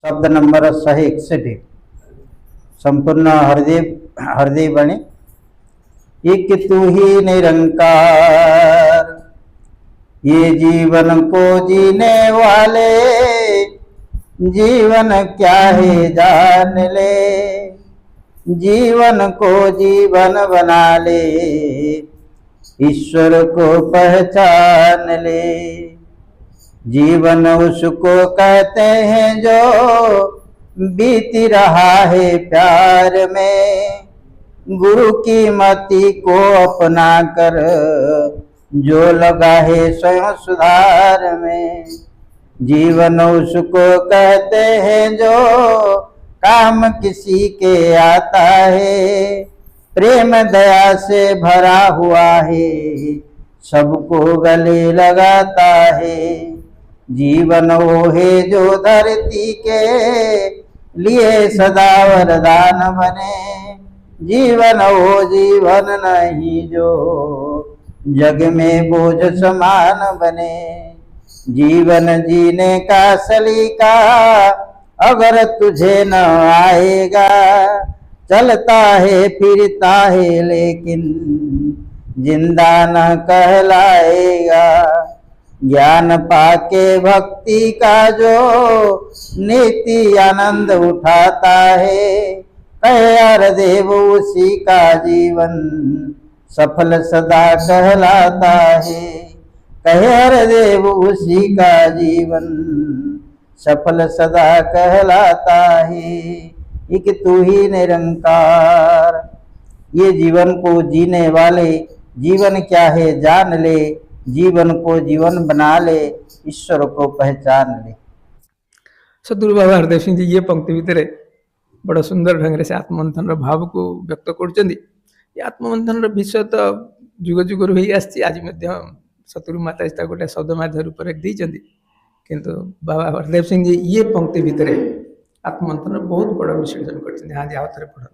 शब्द नंबर 161 संपूर्ण हृदय बने। एक तू ही निरंकार, ये जीवन को जीने वाले जीवन क्या है जान ले, जीवन को जीवन बना ले, ईश्वर को पहचान ले। जीवन उसको कहते हैं जो बीती रहा है प्यार में, गुरु की मति को अपना कर जो लगा है स्वयं सुधार में। जीवन उसको कहते हैं जो काम किसी के आता है, प्रेम दया से भरा हुआ है, सबको गले लगाता है। जीवन वो है जो धरती के लिए सदा वरदान बने, जीवन वो जीवन नहीं जो जग में बोझ समान बने। जीवन जीने का सलीका अगर तुझे न आएगा, चलता है फिरता है लेकिन जिंदा न कहलाएगा। ज्ञान पाके भक्ति का जो नीति आनंद उठाता है, कहे हर देव उसी का जीवन सफल सदा कहलाता है। कहे हर देव उसी का जीवन सफल सदा कहलाता है। एक तू ही निरंकार, ये जीवन को जीने वाले जीवन क्या है जान ले, जीवन को जीवन बना ले, ईश्वर को पहचान ले। सदगुरु बाबा हरदेव सिंह जी ये पंक्ति भितर बड़ा सुंदर ढंग से आत्ममंथन भाव को व्यक्त कर। आत्ममंथन विषय तो जुग जुग रही आज सतगुरु माता जी गोटे शब्द माध्यम रूप में किंतु बाबा हरदेव सिंह जी ये पंक्ति भितर आत्ममंथन बहुत बड़ा विश्लेषण कर। हाँ जी आओ थे पढ़ो।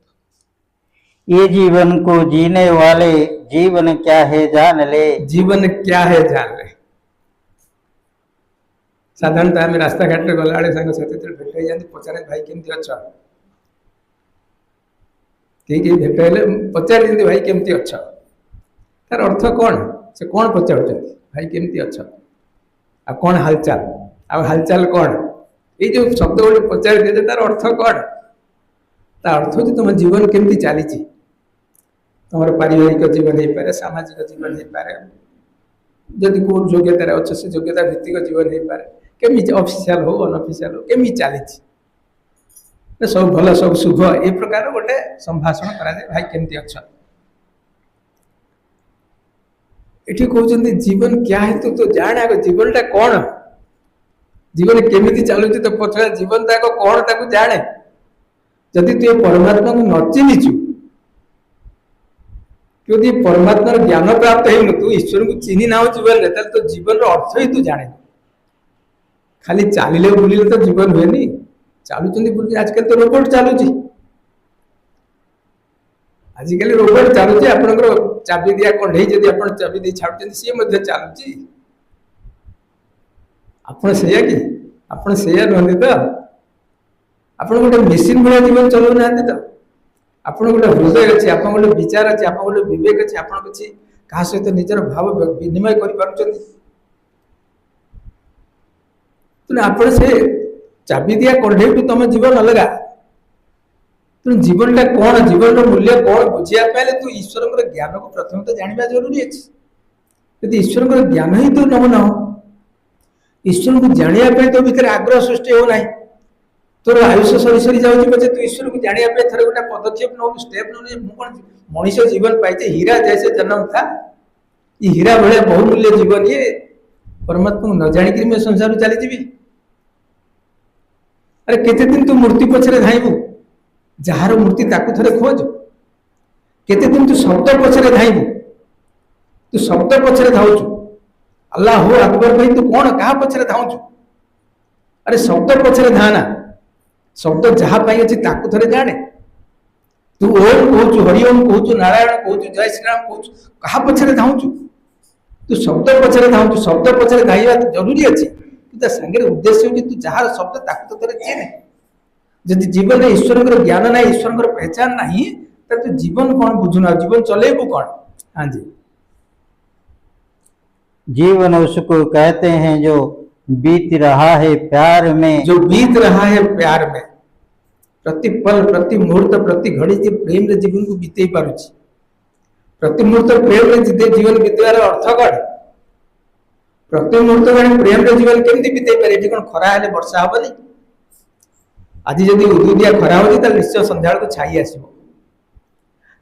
ये जीवन को जीने वाले जीवन क्या है जान ले, जीवन क्या है जान ले। साधारणतः आम रास्ता घाट गला सांग साथी भेट जाती पचारे भाई केमती अच्छा, कहीं भेट पचार भाई केमती अच्छा, तार अर्थ कौन से कौन पचार भाई केमती अच्छा आ कौन हालचाल आ हालचाल कौन, ये जो शब्द गोटे पचार दिए तार अर्थ कौन, तार अर्थ हूँ तुम जीवन केमती चली, तुम पारिवारिक जीवन हो पारे, सामाजिक जीवन हो पारे, जदि कौ योग्यतार अच्छे से योग्यता भित्तिक जीवन हो पारे, केमी ऑफिशियल हो अनऑफिशियल हो केमी चली सब भल सब शुभ ए प्रकार गोटे संभाषण करा भाई केमती अच्छा। ये कहते जीवन क्या है तो जान आग जीवन टा कौन, जीवन केमी चलुच तो पचरा जीवन तक कौन ताको जाने। जदि तु परमात्मा को न चिन्हिचु, क्योंकि परमात्मार ज्ञान प्राप्त हो तू ईश्वर को चिन्ह ना जीवन तो जीवन अर्थ ही तू जाने। खाली चलिले बुलिले तो जीवन हुए नहीं, चलुचंदी बुल आजकल तो रोबोट चलुची, आजिकल रोबोट चलुची आपनकर चाबी दिया कंढई जदि आपण चाबी दे छाडुचंदी सी मध्ये चलुची। आपण सेया कि आपण सेया रहंदी तो आपण गोटे मेसिन भला जीवन चलौ नांती तो आपण गोटे हृदय अच्छे, आप गोटे विचार अच्छे, आप गोटे विवेक अच्छे, आप किसी क्या सहित निजर भाव विनिमय कर आपण से चाबी दिया कंढे को तुम जीवन अलग तेणु जीवन टा कौन, जीवन मूल्य कौन बुझा पाए तू ईश्वर ज्ञान को प्रथम तो जानवा जरूरी अच्छे। यदि ईश्वर ज्ञान ही तू नौ ना ईश्वर को जानापी तो भीतर आग्रह सृष्टि हो ना, तोर आयुष सरी सरी जाऊँ पचे तू ईश्वर को जानापी थे गोटे पदक्षेप नौ स्टेप नौ मनीष जीवन पाइचे हीरा जैसे जन्म था, ये हीरा भाया बहुमूल्य जीवन ये परमात्मा को न जाणिक मैं संसार चली जी। अरे केते दिन तू मूर्ति पछरे धाइबू, जार मूर्ति ताकू थरे खोज, केते दिन तू शब्द पछरे धाइबू, तू शब्द पछरे धाउचु अल्लाह हो अकबर भाई तू कौन क्या पछरे धाउचु, अरे शब्द पछरे धाना, शब्द जहाँ पाई अच्छी ताकू थरे जाने। तू ओम कहूचु, हरिओम कहूचु, नारायण कहूचु, जय श्री राम कहूचु, क्या पछरे धाउचु, तू शब्द पछरे धाउचु, शब्द पछरे धाइबा जरूरी अच्छी, तू संगे उद्देश्य हो तू जहाँ शब्द ताकू तो तेरे चीने जदि जीवन में ईश्वर ज्ञान ना ईश्वर पहचान ना तो जीवन कौन बुझुना जीवन चलेबू कौन। हाँ जी। जीवन उसको कहते हैं जो बीत रहा है प्यार में, जो बीत रहा है प्यार में, प्रति पल प्रति मुहूर्त प्रति घड़ी जे प्रेम रे जीवन को बीते पारुछि, प्रति मुहूर्त प्रेम रे जीवन बीतेबार अर्थ कौन? प्रति मुहूर्त प्रेम रे जीवन केमती बीते पारे? एठी कोन खरा हेले वर्षा हबनी? आज जदि उदुदिया खरा होती ताले निश्चय संध्या को छाई आसीबो।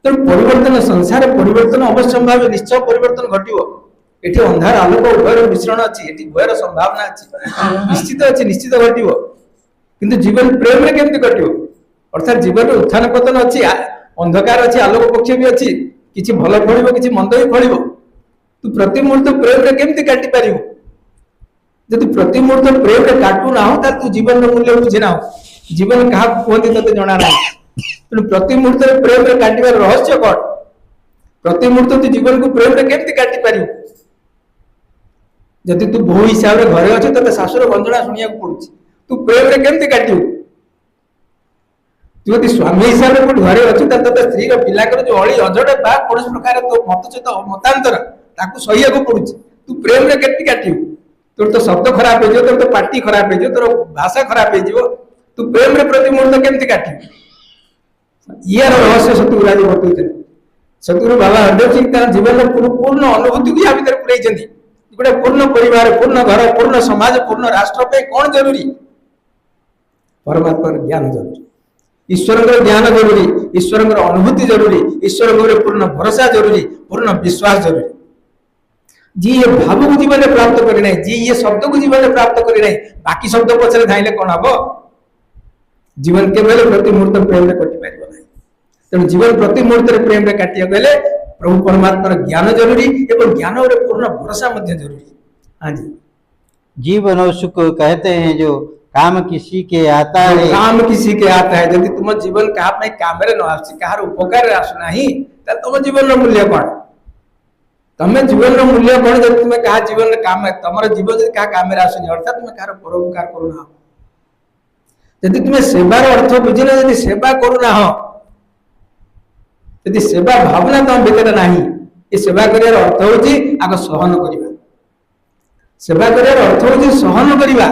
तो परिवर्तन संसार परिवर्तन अवश्य भाव निश्चय परिवर्तन घटिबो। एठी अंधार आलोक उभयर मिश्रण अछि, एठी उभयर संभावना अछि, निश्चित अछि, निश्चित घटिबो। किंतु जीवन प्रेम रे केमती घटिबो? अर्थात जीवन रे उत्थान पतन अछि, अंधकार अछि, आलोक पक्ष भी अछि, किछि भल फळिबो किछि मंद भी फळिबो। तू प्रति मुहूर्त प्रेम रे केमती काटि पारिबो? जदि प्रति मुहूर्त प्रेम रे काटू ना हो ता तू जीवन रे मूल्य बुझि ना हो। जीवन कहा कहते तते जणा ना। तेणु प्रति मुहूर्त प्रेम रे काटिबार रहस्य कौन? प्रति मुहूर्त तू जीवन को प्रेम रे केमती काटि पारिबो? जदि तू बहु हिसाब रे घरे अछि तते सासुर गंजणा सुनिया को पड़ुछि, तू प्रेम रे केमती काटिबो? तू यदि स्वामी हिसाब रे कोठ घरे अछि तते स्त्री रो पिला कर जो अळी अजडे बा कोनस प्रकार तो मत सहित मतांतर ताकू सहिया को पड़ुछि, तू प्रेम रे केमती काटिबो? तोर तो शब्द खराब हो तोर तो पार्टी खराब हो तोर भाषा खराब हो, तू प्रेम रे प्रति मुहूर्त केमती काटिबो? यार रहस्य सतगुरु बतौते। सतगुरु बाबा हरदेव सिंह तार जीवन में पूर्ण अनुभूति को या भीतर पुरैछन्ती। गोटे पूर्ण परिवार, पूर्ण घर, पूर्ण समाज, पूर्ण राष्ट्र पे कौन जरूरी? परमात्मा ज्ञान जरूरी, ईश्वर ज्ञान जरूरी, ईश्वर अनुभूति जरूरी, ईश्वर पूर्ण भरोसा जरूरी, पूर्ण विश्वास जरूरी। जी ये भाव को जीवन में प्राप्त करे नहीं, जी ये शब्द को जीवन में प्राप्त करे नहीं, बाकी शब्द पछरे धाइले कौन हम? जीवन केवल प्रति मुहूर्त प्रेम रे कटि पारिबो नहीं। तेणु जीवन प्रति मुहूर्त प्रेम रे काटिया गले प्रभु परमात्मा ज्ञान जरूरी एवं ज्ञान और पूर्ण भरोसा मध्य जरूरी। हाँ जी। जीवन उसको कहते हैं जो काम किसी के आता है, काम किसी के आता है। यदि तुम जीवन कहा काम रे न आसी, कहार उपकार आसु नाही, त तुम जीवन रो मूल्य कोन? तमे जीवन रो मूल्य कोन जदि तुम कहा जीवन रे काम तमर जीवन जदि कहा काम रे आसुनी, अर्थात तुम कहार परोपकार करू ना। यदि तुम सेवार अर्थ बुझिना, यदि सेवा करू ना हो, यदि सेवा भावना तुम भीतर नाही, ये सेवा करियार अर्थ होची आग सहन करिबा। सेवा करियार अर्थ होची सहन करिबा।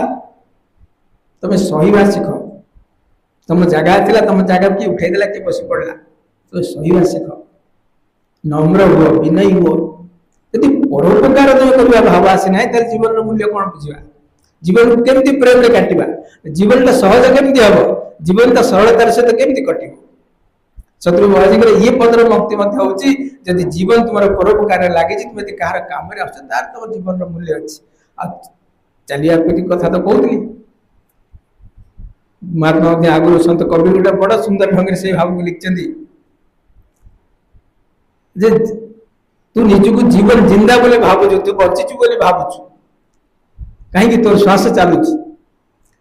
तुम सहीबा सिख। तुम जगह थिला, तुम जगह की उठाई देला के बसी पड़ला, तो सहीबा सिख, नम्र हुओ, विनयी हुओ। यदि परोपकार तुम करिबा भाव आसी नाही, त जीवन रो मूल्य कोन बुझिबा? जीवन को केमती प्रेम रे काटिबा? जीवन सहज केमती हबो? जीवन सरलतार सहित केमती कटिबो? शत्रु महाराज ये पदर मुक्ति मध्य होची यदि जीवन तुमर परोपकार लागे, तुम यदि कहार काम रे आछ तार तुम जीवन रो मूल्य अछि। आ चलिया पीठी कथा तो कहतली महात्मा ने आगु संत कबीर गोटे बड़ा सुंदर ढंग से भाव को लिखचंदी जे तू निजको जीवन जिंदा बोले भाबुछु, तू बंचिछु बोले भाबुछु। कहीं कि तोर श्वास चालुची,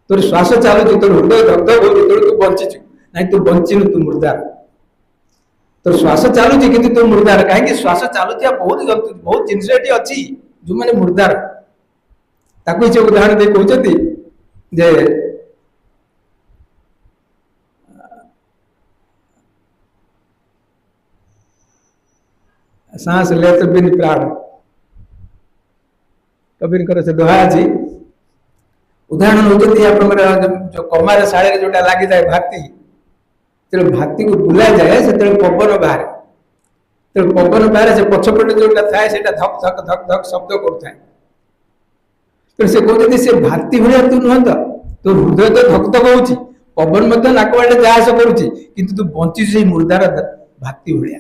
तोर श्वास चालुची, तोर हृदय धक धक होची, तोर तू बंचिछु नहीं, तू बंचिनु, तू मुर्दार। तोर श्वास चालुची किंतु तू मुर्दार। कहीं कि श्वास चालुची बहुत जिनिस एठी अछि जो माने मुर्दार। ताकू जे उदाहरण दे कहउछथि जे सांस ले तो बिन प्राण, कबीर कर से दोहा अछि। उदाहरण होती जो कमार शाळे जोटा लागी जाए भाती, तेरे भाती को बुला जाए से तेरे पवन बाहर, तेरे पवन बाहर से पछपटे जोटा थाए सेटा धक धक धक धक शब्द करथाय। तो से कहते से भाती भलिया तू नहत, तो हृदय तो धक धक होउची, पवन मध्य नाकवाडे जास करूची, किंतु तू बंची से मुर्दार भाती भलिया।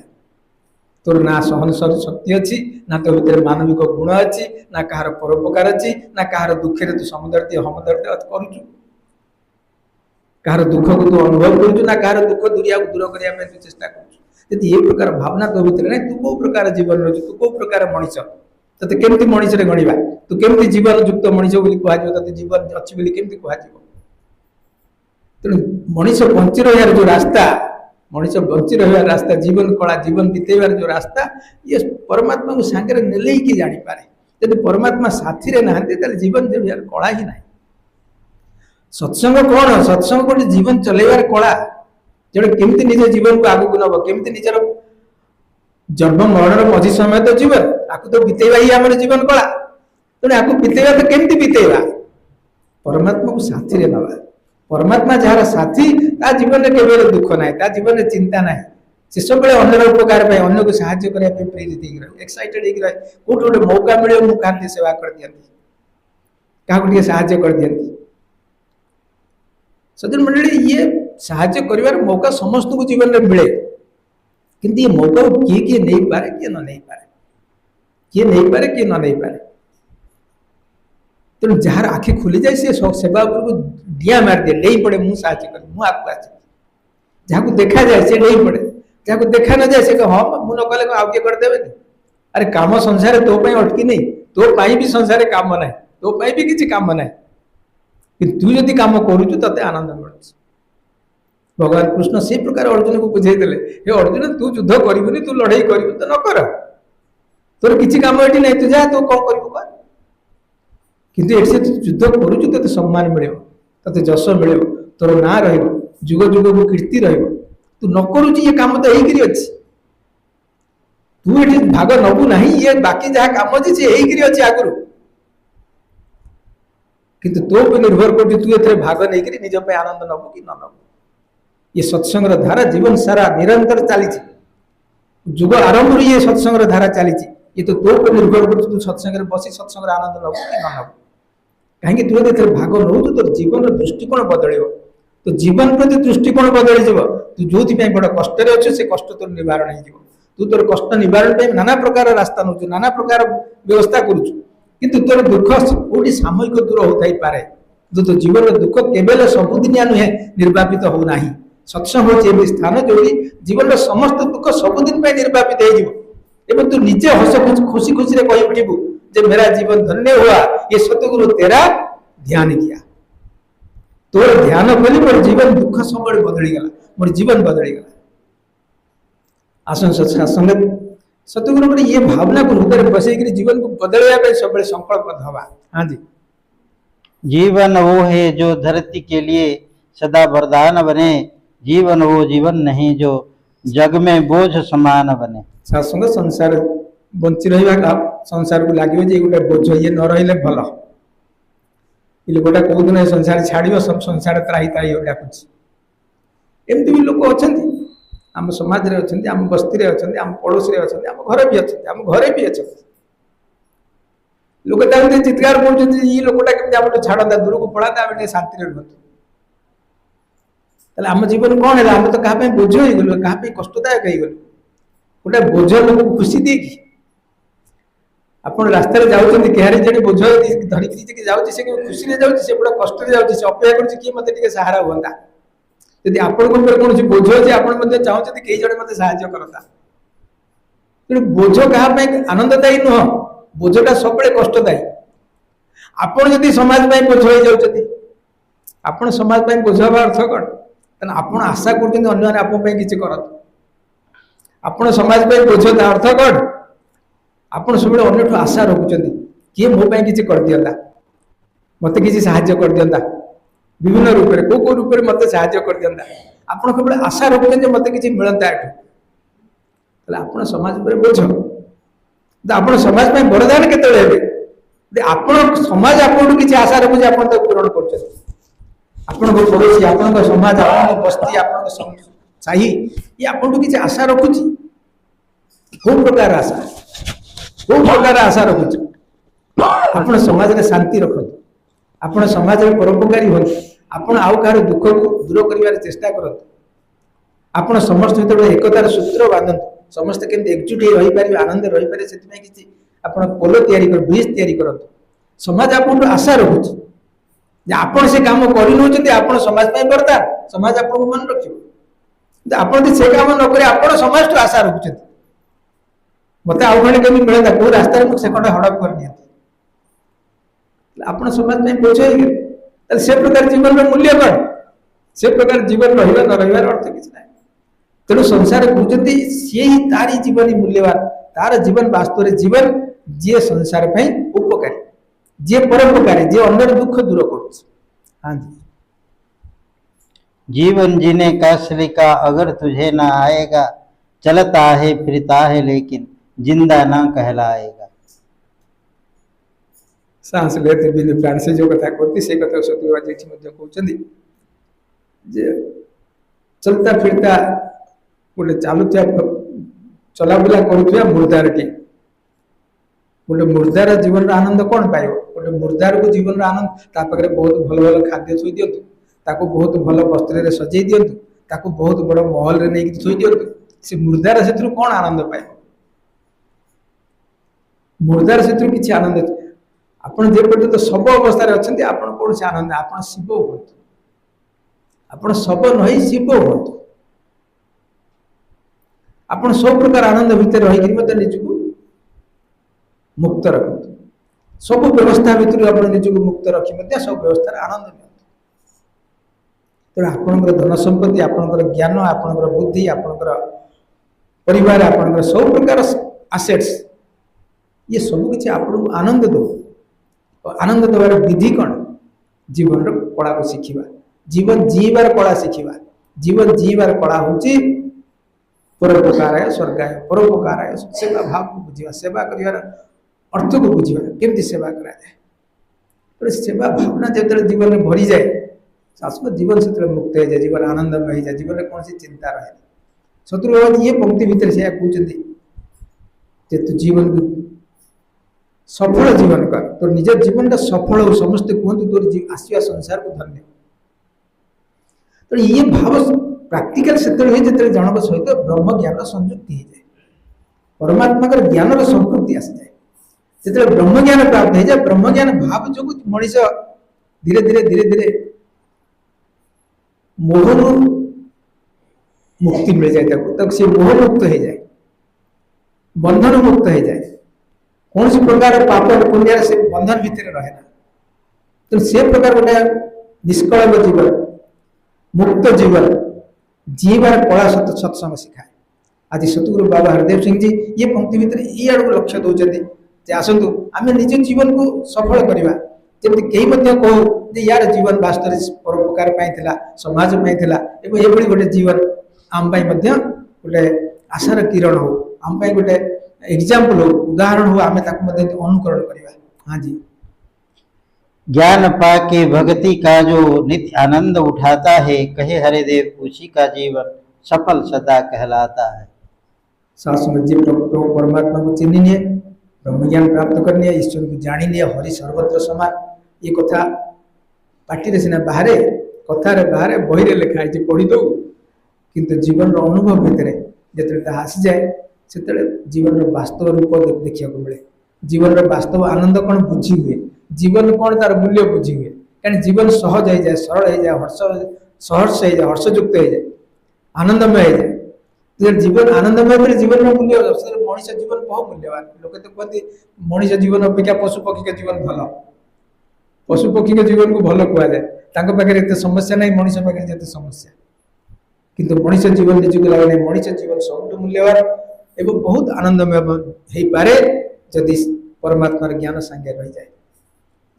तोर ना सहन शक्ति अच्छी, ना तो भीतर मानविक गुण अच्छी, ना कहार परोपकार अच्छी, ना कहार दुखे तू समदर्दी हमदर्दी करूचु, कहार दुख को तू अनुभव करूचु, ना कहार दुख दुरिया को दूर करिया में तू चेष्टा करूचु। यदि ये प्रकार भावना तो भीतर नहीं, तू को प्रकार जीवन रही, तू को प्रकार मनीष, तते केमती मनीष रे गणिबा, तू केमती जीवन युक्त मनीष बोली कहा जिवो, तते जीवन अच्छी बोली केमती कहा जिवो। तेणु मनीष बंची रहियार जो रास्ता, मनीष बंची रहियार रास्ता, जीवन कला जीवन बीतेबार जो रास्ता, ये परमात्मा को सांगे नेले ही कि जानी पारे। यदि परमात्मा साथी रे नहांती ताले जीवन जे यार कला ही नाही। सत्संग कौन सत्संग गोटे जीवन चलेबार कला जोड़े केमती निज जीवन को आगू नब केमती निजर जन्म मरण मझी समय तो जीवन आपको तो बीतेवा ही आम जीवन कला तेणु आपको बीतेवा तो केमती बीतेवा परमात्मा को साथी रे नवा परमात्मा जार साथी ता जीवन में केवल दुख ना ता जीवन में चिंता ना से सब बेले अन्य उपकार पाए अन्य को साहाय्य करने पे प्रेरित हो एक्साइटेड हो कोट गोटे मौका मिले मु कांति सेवा कर दियंती का को साहाय्य कर दियंती सज्जन मंडली ये साहाय्य करिवार मौका समस्त को जीवन में मिले किंतु ये मौका किए किए नहीं पारे किए न नहीं पारे किए नहीं पारे किए न नहीं पारे तेणु जार आखि खुली जाए से सेवा को डिया मार दिए नहीं पड़े मु साहाय्य कर मु आपको आस जहाँ देखा जाए से नहीं पड़े जहाँ देखा न जाए से हाँ मु न कले आउ किए करदेवे अरे काम संसार तो अटकी नहीं तो भी संसार काम ना तो भी किसी काम ना कि तू जदि काम करुचु तते आनंद मिल भगवान कृष्ण से प्रकार अर्जुन को बुझे हे अर्जुन तू युद्ध करूनी तू लड़ाई करू तो न कर तोर किसी काम ये नहीं तू जा तू कौन कर किंतु ये युद्ध करुचु ते सम्मान मिले ते जश मिले तोर ना रुग जुग को कीर्ति तू न करुच ये काम तो यही अच्छी तू ये भाग नबू ना ये बाकी जहाँ काम अच्छे से यही अच्छे आगुरी किंतु तो पे निर्भर कर तू ए भाग नहीं निज पे आनंद नबू कि न नबू ये सत्संग धारा जीवन सारा निरंतर चली जुग आरंभ ये सत्संग धारा चली ये तो पे निर्भर कर तू सत्संग बसी सत्संग आनंद नबू कि न नबू कहीं तू यदि भाग नौ तो जीवन दृष्टिकोण बदल तो जीवन प्रति दृष्टिकोण बदल तू जो बड़ कष्ट अच्छे से कष्ट तोर निवारण हो तू तोर कष्ट निवारण नाना प्रकार रास्ता नौ नाना प्रकार व्यवस्था करुचु किंतु तोर दुख कौटी सामयिक दूर होता ही पारे तो जीवन दुख केवल सबुदिनिया नुहे निर्वापित होना सत्संग हो स्थान जो जीवन समस्त दुख सबुदिन निर्वापित हो तू निजे हस खुशी खुशी कही उठू जे मेरा जीवन धन्य हुआ ये सतगुरु तेरा ध्यान किया तोर ध्यान कली मोर जीवन दुख सब बदली गला मोर जीवन बदली गला आसन सत्संग सतगुरु को ये भावना को हृदय में बसई जीवन को बदलवा सब संकल्प हवा। हाँ जी जीवन वो है जो धरती के लिए सदा वरदान बने जीवन वो जीवन नहीं जो जग में बोझ समान बने सत्संग संसार बंची रहा संसार को लगे जे गोटे बोझ ये न रही भल ये लोकटा कौ दिन संसार छाड़ सब संसार त्राही त्राही डाकुच एमती भी लोक अच्छा आम समाज रे अच्छा आम बस्ती रे अच्छा आम पड़ोसी रे अच्छा आम घर भी अच्छा आम घरे भी अच्छा लोक चित्कार कर ये लोकटा केमती आम छाड़ा दूर को पड़ा आम शांति रहा आम जीवन कौन है आम तो क्या बोझ हो गलु क्या कष्टदायक हो गलु गोटे बोझ लोक खुशी दे कि आप रास्ता जाऊँच कहारी जे बोझ धरिकी जाऊँच से खुशी में जाऊँच से बड़ा कष्ट जाऊँच से अपेक्षा कर किए मत सहारा हुआ यदि आपण कौन बोझ अच्छे आप चाहते कई जड़े मत साहय करता तेणु बोझ क्या आनंददायी नुह बोझटा सब कष्टदायी आपण जदि समाज बोझ हो जाती आपण समाज बोझ हवा अर्थ कौन तेना आपण आशा कर किसी करत आपण समाज बोझ ता अर्थ कौन आपण सब अन्य आशा रखुच्च किए मो किसी कर दियंता मत किसी साहाय्य कर दियंता विभिन्न रूप में कौ रूप में मत साहाय्य कर दियंता आपण केवल आशा रखुच्च मत किसी मिलता आप समाज पर बोझ आप समाज में वरदान केत आप समाज आपको किसी आशा रखुचे आप पूरण कर पड़ोसी आप समाज आप बस्ती आप साही ये आपको किसी आशा रखुची कौ प्रकार आशा कौ प्रकार आशा रखुचे आप समाज में शांति रखते आप समाज में परोपकारी हूँ आप आउ कहार दुख को दूर कर चेष्टा करते आप समस्त जो एकतार सूत्र बांधतु समस्त केमती एकजुट हो रही पारे आनंद रही पारे से किसी आप पोल ब्रिज या समाज आपको आशा रखुची आप से कम कर आप समाज बरदान समाज आपको मन रख आप से कम नक आप समाज तो आशा रखुच्च मत आउ खंडे कमी मिलता कौ रास्तार से खंडे हड़प कर दिया आप समाज में बोझ हो से प्रकार जीवन में मूल्य कौन से प्रकार जीवन रहा न रही अर्थ किसी ना तेणु संसार कहते सी ही तारी जीवन मूल्यवान तार जीवन वास्तव जीवन जी संसार उपकारी जी परोपकारी जी अन्य दुख दूर कर। हाँ जी जीवन जीने का सलीका अगर तुझे ना आएगा, चलता है फिरता है लेकिन जिंदा ना कहलाएगा। सांस लेते बिन प्राण से जो कथा कहती से कथा सतुवाजी कहते जे चलता फिरता गोटे चलुया चलाबुला करुवा मुर्दार टी गोटे मुर्दार जीवन आनंद कौन पाइब गोटे मुर्दार को जीवन आनंद ता पाखे बहुत भल भल खाद्य थोई दिंतु ताको बहुत भल वस्त्र सजे दिंतु ताको बहुत बड़ महल रे नहीं थोई दिंतु से मुर्दार से कौन आनंद पाइब मुर्दार से किसी आनंद आपण जे पर्यंत सब अवस्था अच्छा आप कौन से आनंद आप शिव हूँ आप सब नई शिव हूँ आप सब प्रकार आनंद भितर रही निजक मुक्त रखु सब व्यवस्था भितर आप निजक मुक्त रखी सब व्यवस्था आनंद नि तेणु आपणकर धन संपत्ति आपणकर ज्ञान आपणकर बुद्धि आपणकर परिवार आपणकर सब प्रकार आसेट्स ये सब किसी आपको आनंद दो आनंद देवार विधि कौन जीवन कला को शिखा जीवन जीवार कला शिखा जीवन जीवार कला हूँ परोपकार स्वर्गाय परोपकार सेवा भाव को बुझा सेवा कर अर्थ को बुझा केमती सेवा कराए सेवा भावना जो जीवन में भरी जाए शाश्वत जीवन से मुक्त हो जाए जीवन आनंदमय हो जाए जीवन में कौन सी चिंता रहे शत्रु ये पंक्ति भितर से कहते तू जीवन को सफल जीवन कर तो निज जीवन का सफल हो समस्ते कहते तोर आसवा संसार को धन्य तो ये भाव प्राक्टिकल से जो जनक सहित ब्रह्म ज्ञान संयुक्ति हो जाए परमात्मा का ज्ञान संपृक्ति आसी जाए जो ब्रह्म ज्ञान प्राप्त हो जाए ब्रह्म ज्ञान भाव जो मनीष धीरे धीरे धीरे धीरे मोह मुक्ति मिल जाए तक से मोह मुक्त हो जाए बंधन मुक्त हो जाए कौन सी प्रकार पाप पुण्य से बंधन भितर रहे ना तो से प्रकार गोटे निष्कलंक जीवन मुक्त जीवन जीवार कला सत्संग शिखाए आज सतगुरु बाबा हरदेव सिंह जी ये पंक्ति भितर ये आड़ लक्ष्य दौरान आसतु आम निज जीवन को सफल करवा जमी कहीं कहू यार जीवन वास्तव परोपकार समाज ये गोटे जीवन आम गोटे आशार किरण हो आम गोटे एग्जाम्पल हो उदाहरण हो आम अनुकरण करवा। हाँ जी ज्ञान पाके भक्ति का जो नित्य आनंद उठाता है कहे हरिदेव उसी का जीवन सफल सदा कहलाता है। शास्त्र जी प्रभु परमात्मा को चिन्हिए ब्रह्म ज्ञान प्राप्त करनी है ईश्वर को जानी हरि सर्वत्र समान ये कथा पार्टी सीना बाहर कथार बाहर बही लिखाई पढ़ी दो किंतु जीवन अनुभव भितर जो आसी जाए से जीवन वास्तव रूप देखा मिले जीवन वास्तव आनंद कौन बुझी हुए जीवन कौन तार मूल्य बुझी हुए कहीं जीवन सहज हो जाए सरल हो जाए सहर्ष हो जाए हर्षयुक्त हो जाए आनंदमय हो जाए जीवन आनंदमय जीवन मूल्य मनीष जीवन बहुत मूल्यवान लोग तो कहते मनीष जीवन अपेक्षा पशु पक्षी का जीवन भल पशु पक्षी जीवन को भल कहुए पाखे एत समस्या नहीं मनीष पाखे जिते समस्या किंतु मनीष जीवन निजक लगे मनीष जीवन सब मूल्यवान एवं बहुत आनंदमय हो पारे जदि परमात्मार ज्ञान सांगे रही जाए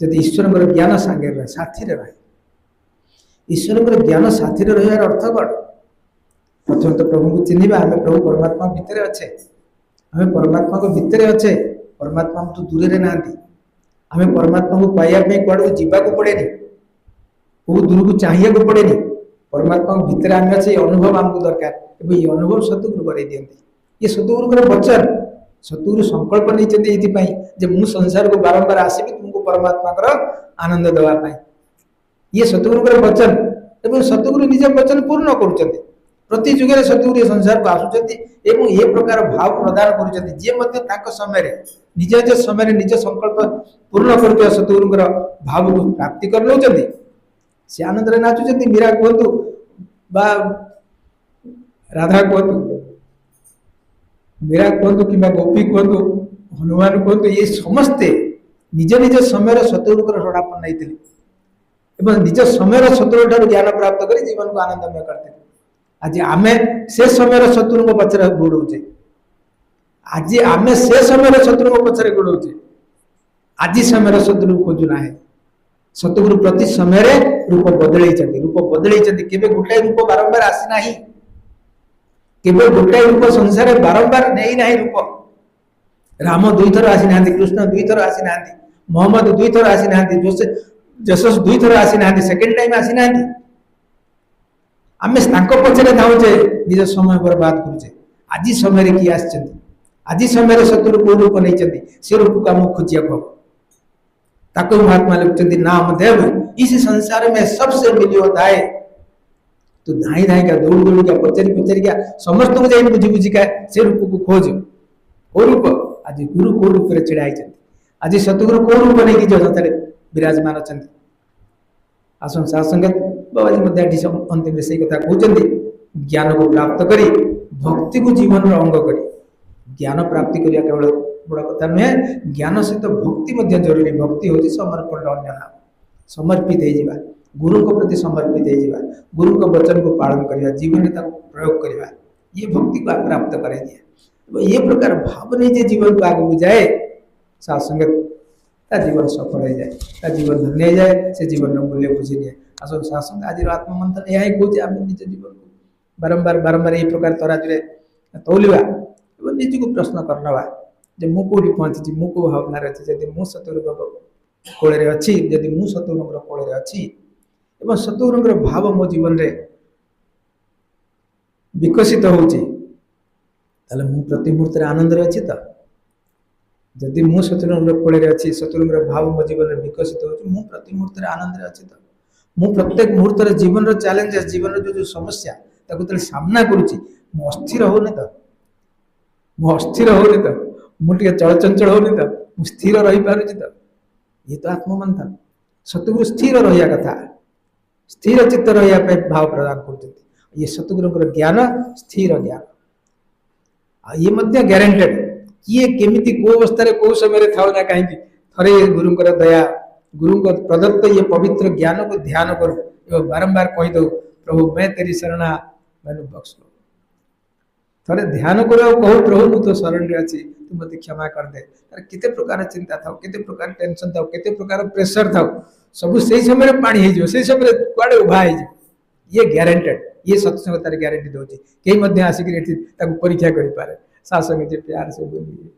जदि ईश्वर ज्ञान सांगे रहे साथी रहे ईश्वर ज्ञान साथी रही अर्थ कौन प्रथम तो प्रभु को चिन्हवा आम प्रभु परमात्मा भितर अच्छे आम परमात्मा को भितर अच्छे परमात्मा तो दूर ना आम परमात्मा को पाइबा कड़क जावाक पड़ेनि बहुत दूर को चाहिए पड़ेनि परमात्मा भितर आम अच्छे अनुभव आमको दरकार ये अनुभव सतगुरु कर दिखती ये सतगुरु वचन सतगुरु संकल्प नहीं मु संसार को बारंबार आसबि तुमको परमात्मा आनंद देवाई ये सतगुरु वचन एवं सतगुरु निज वचन पूर्ण कर प्रति जुगे सतगुरु संसार को आसुच्च ये प्रकार भाव प्रदान कर समय निज निज समय निज संकल्प पूर्ण कर सतगुरु भाव को प्राप्ति कर नौ सी आनंद नाचुं मीरा कहतु बा राधा कहतु मीरा कहतु कि गोपी कहतु हनुमान कहतु ये समस्ते निज निज समय सतगुरु शरणापन्न नहीं निज समय सतगुरु ठार ज्ञान प्राप्त कर जीवन को आनंदमय करते आज आम से समय शत्रु पचर गोड़े आज आम से समय शत्रु पचर गोड़े आज समय शत्रु खोजुना है सतगुरु प्रति समय रूप बदल केबे गोटाए रूप बारंबार आसी नाही केवल गोटाए रूप संसार बारंबार नहीं नहीं रूप राम दुई थर आसी ना कृष्ण दुई थर आसी ना मोहम्मद दुई थर आसी ना जसस दुई थर आसी ना सेकेंड टाइम आसी ना आम पचर धाचे निज समय बर्बाद करुचे आज समय किए आज समय सतगुरु को रूप नहीं से रूप को आम खोजिया हम ताको महात्मा लिखते नामदेव इस संसार में सबसे मिलियो धाए तो धाई धाई का दौड़ दौड़ क्या पचारि क्या समस्त को जाए बुझी बुझी का से रूप को खोज को रूप आज गुरु को रूप में छिड़ा आज सतगुरु को रूप नहीं जो विराजमान अच्छा आसन सासंगत बाबाजी अंतिम से कथा कहते ज्ञान को प्राप्त करी भक्ति को जीवन अंग करी ज्ञान प्राप्ति करिया केवल बड़ कथा नुहे ज्ञान सहित भक्ति जरूरी भक्ति हूँ समर्पण अन्य नाम समर्पित हो गुरु को प्रति समर्पित हो गुरु को वचन को पालन करवा जीवन में प्रयोग करवा ये भक्ति को प्राप्त करे दिए ये प्रकार भाव नहीं जे जीवन को आगे जाए सासंगत ता जीवन सफल हो जाए ता जीवन धन्य हो जाए से जीवन मूल्य बुझी निए आसन सासंग आज आत्ममंथन यह कहे आम निज जीवन को बारंबार बारंबार ये प्रकार तराजु तौलिवा निज को प्रश्न करनवा जे मु कोठी पहुंची मु को भावना अच्छी जदि मु सतगुरु कोल अच्छी जदि मु सतगुरु कोल अच्छी एवं सतगुरु भाव मो जीवन रे विकसित होची ताले मु प्रति मुहूर्त आनंद रे अच्छी तो जदि मु सतगुरु कोल अच्छी सतगुरु भाव मो जीवन रे विकसित होची मु प्रति मुहूर्त आनंद रे अच्छी तो मु प्रत्येक मुहूर्त रे जीवन रो चैलेंजेस जीवन रो जो समस्या ताको तले सामना करूची मु अस्थिर होने तो मु अस्थिर होने तो मुझे चलचंचल होने तो मुझे स्थिर रही पारुची तो ये तो आत्ममंथन सतगुरु स्थिर रहा कथा स्थिर चित्त रहा भाव प्रदान कर ये सतगुरु ज्ञान स्थिर ज्ञान ये मध्य ग्यारंटेड किए केमिति को अवस्था को समय था ना कहीं थरे गुरुंकर दया गुरु को प्रदत्त ये पवित्र ज्ञान को ध्यान करूँ एवं बारंबार कही दो प्रभु मैं तेरी शरणा मैंने बख्श लो थोड़े ध्यान करो कहू प्रभु मु तो शरण रे अच्छी तू मत क्षमा कर दे केते प्रकार चिंता था केते प्रकार टेंशन था केते प्रकार प्रेशर था सब से समय पानी हो से समय कुआडे उभा हो ये ग्यारंटेड ये सत्संगतार ग्यारंटी दौर कई आसिक परीक्षा कर पारे सासंग जे प्यार से बोलिए